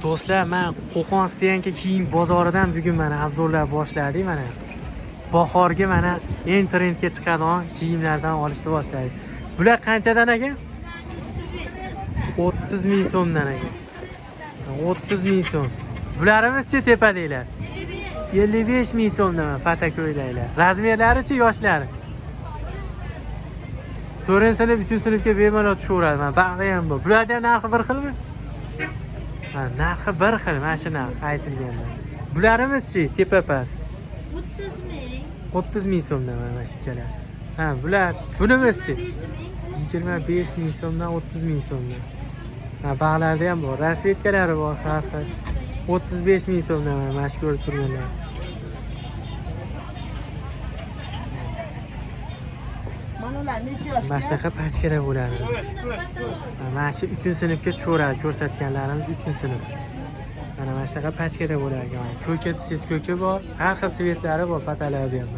Do'stlar, men Qo'qon Stiyanka kiyim bozoridan bugun mana arzonlar boshladik mana. Bahorga mana eng trendga chiqadigan kiyimlardan olishni boshladik. Bular qanchadan aka? 30 ming so'mdan aka. 30 ming so'm. Bularimiz-chi tepadaglar? 55 ming so'mdan fatako'ylaylar. Razmerlari-chi yoshlari? 4-sinf, 3-sinfga bemalol tushaveradi. Mana bag'i ham bor. Bularda ham narxi bir xilmi? Ha, narxi bir xil, mana shu narx aytilganda. Bularimiz-chi tepa past? 30 ming. 30 ming so'mdan mana shu kelasi. Ha, bular bunimiz-chi? 25 ming so'mdan 30 ming so'mdan. Ha, bag'larda ham bor, rasvetkalari bor, har xil. 35 ming so'mdan mana shu ko'rib turganlar. Mana shunaqa pachkalar bo'ladi. Mana shu 3-sinfga tushaveradi ko'rsatganlarimiz 3-sinf. Mana shunaqa pachkalar bo'ladi. Ko'ka desangiz ko'ka bor, har xil svetlar bor, patalarda ham.